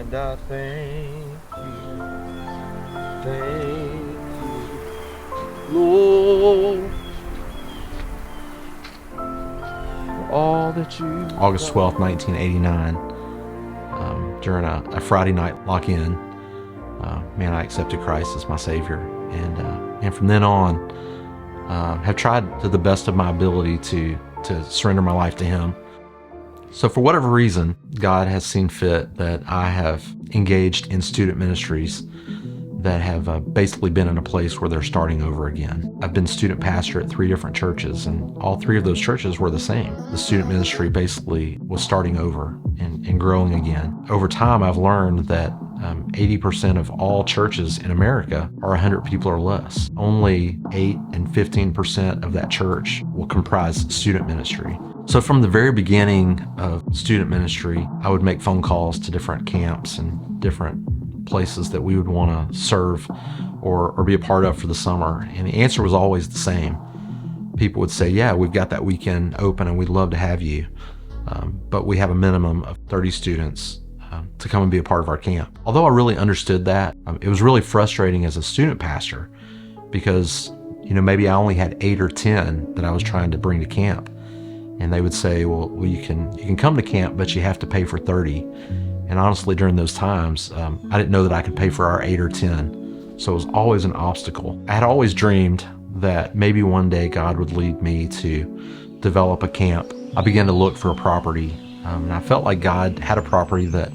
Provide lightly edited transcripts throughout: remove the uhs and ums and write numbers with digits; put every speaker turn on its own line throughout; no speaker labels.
And I thank you, Lord, for all that you.
August 12th, 1989, during a Friday night lock-in, man, I accepted Christ as my Savior, and from then on, have tried to the best of my ability to surrender my life to Him. So for whatever reason, God has seen fit that I have engaged in student ministries that have basically been in a place where they're starting over again. I've been student pastor at 3 different churches, and all 3 of those churches were the same. The student ministry basically was starting over and growing again. Over time, I've learned that 80% of all churches in America are 100 people or less. Only 8 and 15% of that church will comprise student ministry. So from the very beginning of student ministry, I would make phone calls to different camps and different places that we would want to serve or be a part of for the summer. And the answer was always the same. People would say, yeah, we've got that weekend open and we'd love to have you. But we have a minimum of 30 students to come and be a part of our camp. Although I really understood that, it was really frustrating as a student pastor because, maybe I only had 8 or 10 that I was trying to bring to camp. And they would say, well, you can come to camp, but you have to pay for 30. And honestly, during those times, I didn't know that I could pay for our 8 or 10. So it was always an obstacle. I had always dreamed that maybe one day God would lead me to develop a camp. I began to look for a property, and I felt like God had a property that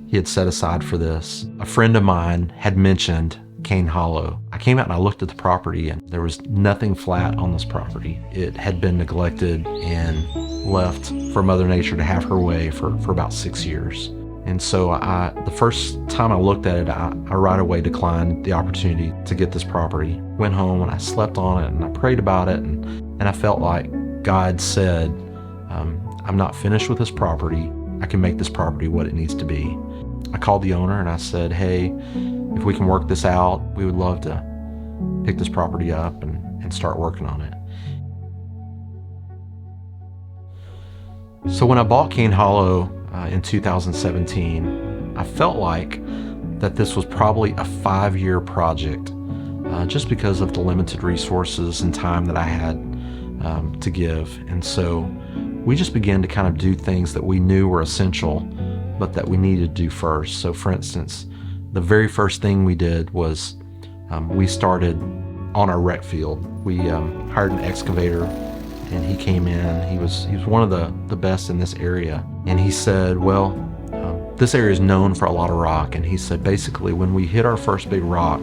He had set aside for this. A friend of mine had mentioned Cane Hollow. I came out and I looked at the property, and there was nothing flat on this property. It had been neglected and left for Mother Nature to have her way for about 6 years. And so the first time I looked at it, I right away declined the opportunity to get this property. Went home and I slept on it and I prayed about it, and I felt like God said, I'm not finished with this property. I can make this property what it needs to be. I called the owner and I said, hey, if we can work this out, we would love to pick this property up and start working on it. So when I bought Cane Hollow in 2017, I felt like that this was probably a 5-year project, just because of the limited resources and time that I had to give. And so we just began to kind of do things that we knew were essential, but that we needed to do first. So for instance, the very first thing we did was we started on our rec field. We hired an excavator, and he came in. He was one of the best in this area. And he said, well, this area is known for a lot of rock. And he said, basically, when we hit our first big rock,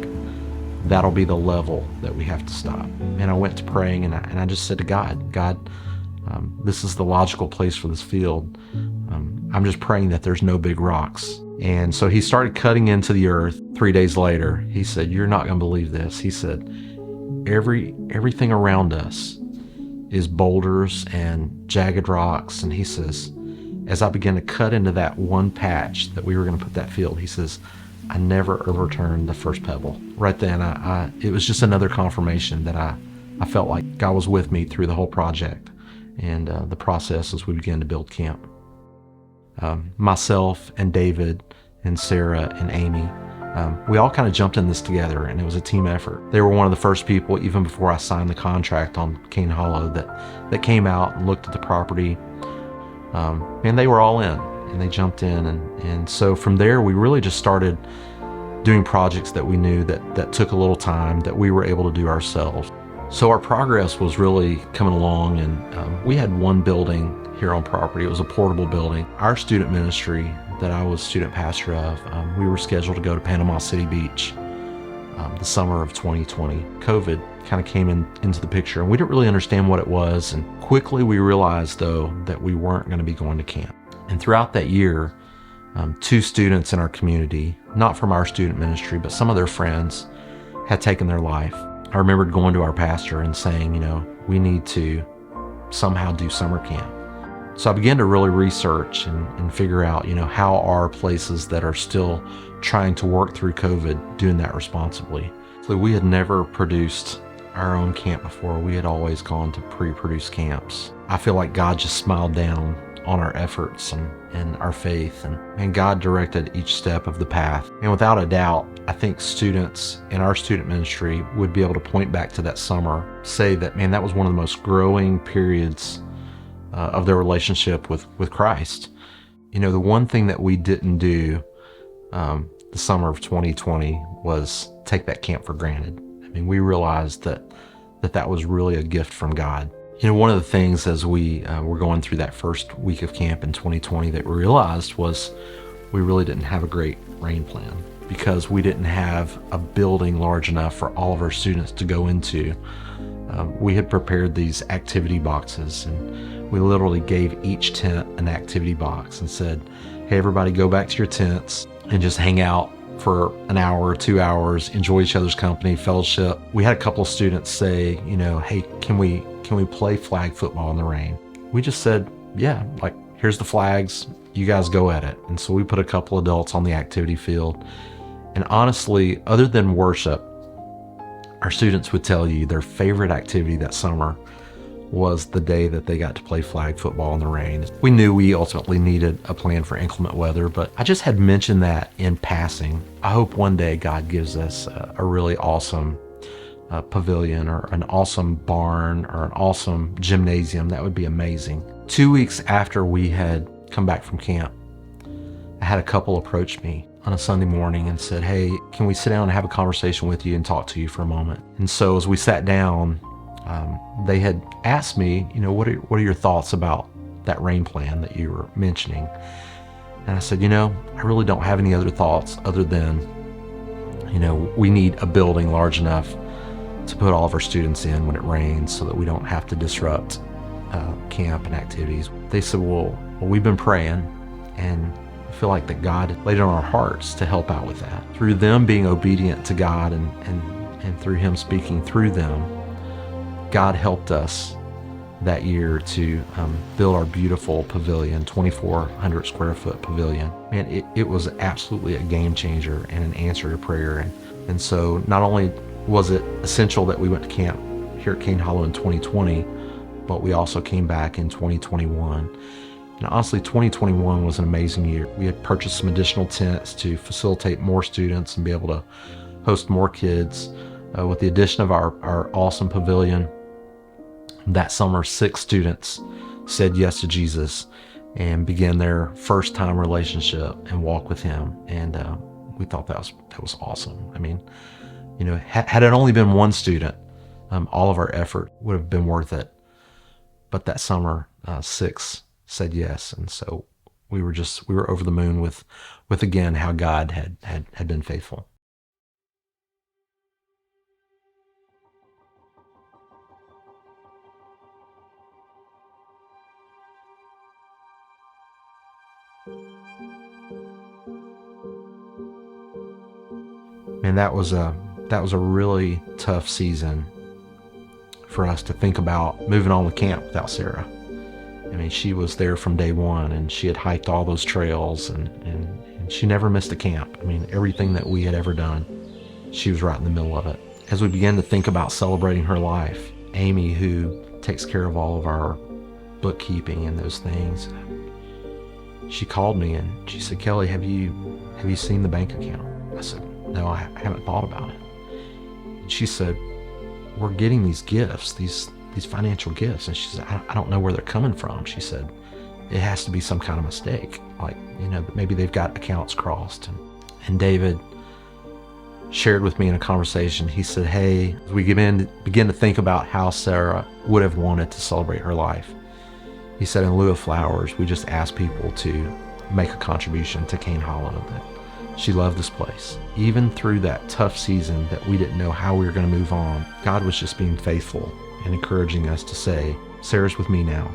that'll be the level that we have to stop. And I went to praying, and I just said to God, this is the logical place for this field. I'm just praying that there's no big rocks. And so he started cutting into the earth. 3 days later, he said, you're not going to believe this. He said, everything around us is boulders and jagged rocks. And he says, as I began to cut into that one patch that we were going to put that field, he says, I never overturned the first pebble. Right then, it was just another confirmation that I felt like God was with me through the whole project and the process as we began to build camp. Myself and David and Sarah and Amy, we all kind of jumped in this together, and it was a team effort. They were one of the first people, even before I signed the contract on Cane Hollow, that came out and looked at the property, and they were all in, and they jumped in, and so from there we really just started doing projects that we knew that took a little time, that we were able to do ourselves. So our progress was really coming along, and we had one building here on property. It was a portable building. Our student ministry that I was student pastor of, we were scheduled to go to Panama City Beach the summer of 2020. COVID kind of came into the picture, and we didn't really understand what it was. And quickly we realized, though, that we weren't going to be going to camp. And throughout that year, 2 students in our community, not from our student ministry, but some of their friends, had taken their life. I remembered going to our pastor and saying, we need to somehow do summer camp. So I began to really research and figure out, how are places that are still trying to work through COVID doing that responsibly. So we had never produced our own camp before. We had always gone to pre-produced camps. I feel like God just smiled down on our efforts and our faith. And God directed each step of the path. And without a doubt, I think students in our student ministry would be able to point back to that summer, say that, man, that was one of the most growing periods of their relationship with Christ. You know, the one thing that we didn't do the summer of 2020 was take that camp for granted. I mean, we realized that was really a gift from God. You know, one of the things as we were going through that first week of camp in 2020 that we realized was we really didn't have a great rain plan, because we didn't have a building large enough for all of our students to go into. We had prepared these activity boxes, and we literally gave each tent an activity box and said, hey, everybody go back to your tents and just hang out for an hour or 2 hours, enjoy each other's company, fellowship. We had a couple of students say, you know, hey, can we play flag football in the rain? We just said, yeah, like, here's the flags, you guys go at it. And so we put a couple adults on the activity field. And honestly, other than worship, our students would tell you their favorite activity that summer was the day that they got to play flag football in the rain. We knew we ultimately needed a plan for inclement weather, but I just had mentioned that in passing. I hope one day God gives us a really awesome pavilion, or an awesome barn, or an awesome gymnasium. That would be amazing. 2 weeks after we had come back from camp, I had a couple approach me on a Sunday morning and said, hey, can we sit down and have a conversation with you and talk to you for a moment? And so as we sat down, they had asked me, you know, what are your thoughts about that rain plan that you were mentioning? And I said, you know, I really don't have any other thoughts other than, you know, we need a building large enough to put all of our students in when it rains so that we don't have to disrupt camp and activities. They said, well, we've been praying, and I feel like that God laid it on our hearts to help out with that. Through them being obedient to God and through Him speaking through them, God helped us that year to build our beautiful pavilion, 2,400 square foot pavilion. Man, it was absolutely a game changer and an answer to prayer. And so not only was it essential that we went to camp here at Cane Hollow in 2020, but we also came back in 2021. And honestly, 2021 was an amazing year. We had purchased some additional tents to facilitate more students and be able to host more kids. With the addition of our awesome pavilion, that summer, 6 students said yes to Jesus and began their first time relationship and walk with Him. And we thought that was awesome. I mean, you know, had it only been one student, all of our effort would have been worth it. But that summer, 6 said yes. And so we were over the moon with again, how God had been faithful. And that was a really tough season for us to think about moving on with camp without Sarah. I mean, she was there from day one, and she had hiked all those trails, and she never missed a camp. I mean, everything that we had ever done, she was right in the middle of it. As we began to think about celebrating her life, Amy, who takes care of all of our bookkeeping and those things, she called me and she said, Kelly, have you seen the bank account? I said, no, I haven't thought about it. And she said, we're getting these gifts, these financial gifts. And she said, I don't know where they're coming from. She said, it has to be some kind of mistake. Like, you know, maybe they've got accounts crossed. And David shared with me in a conversation, he said, hey, as we begin to think about how Sarah would have wanted to celebrate her life, he said, in lieu of flowers, we just asked people to make a contribution to Cane Hollow, that she loved this place. Even through that tough season that we didn't know how we were going to move on, God was just being faithful and encouraging us to say, Sarah's with me now,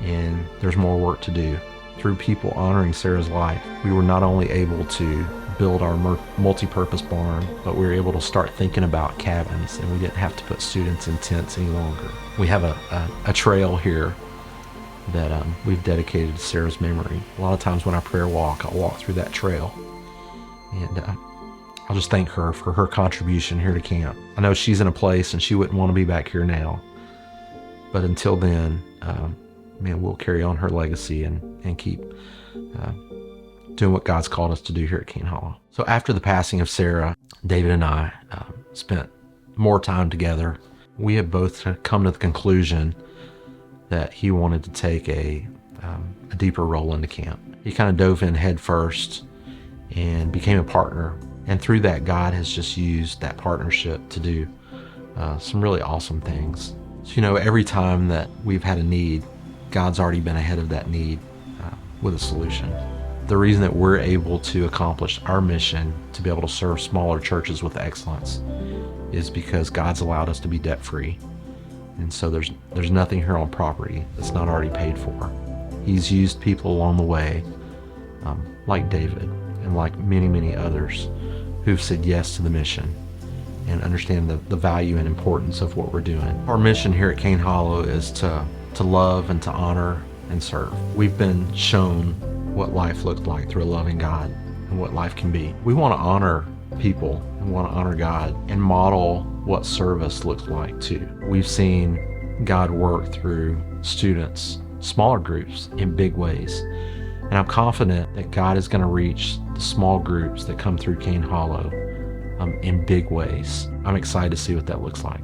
and there's more work to do. Through people honoring Sarah's life, we were not only able to build our multi-purpose barn, but we were able to start thinking about cabins, and we didn't have to put students in tents any longer. We have a trail here that we've dedicated to Sarah's memory. A lot of times when I prayer walk, I'll walk through that trail, and I'll just thank her for her contribution here to camp. I know she's in a place and she wouldn't want to be back here now, but until then, man, we'll carry on her legacy and keep doing what God's called us to do here at Cane Hollow. So after the passing of Sarah, David and I spent more time together. We have both come to the conclusion that he wanted to take a deeper role into camp. He kind of dove in head first and became a partner. And through that, God has just used that partnership to do some really awesome things. So, every time that we've had a need, God's already been ahead of that need with a solution. The reason that we're able to accomplish our mission to be able to serve smaller churches with excellence is because God's allowed us to be debt-free. And so there's nothing here on property that's not already paid for. He's used people along the way, like David and like many, many others who've said yes to the mission and understand the value and importance of what we're doing. Our mission here at Cane Hollow is to love and to honor and serve. We've been shown what life looked like through a loving God and what life can be. We want to honor people and want to honor God and model what service looks like too. We've seen God work through students, smaller groups in big ways. And I'm confident that God is going to reach the small groups that come through Cane Hollow in big ways. I'm excited to see what that looks like.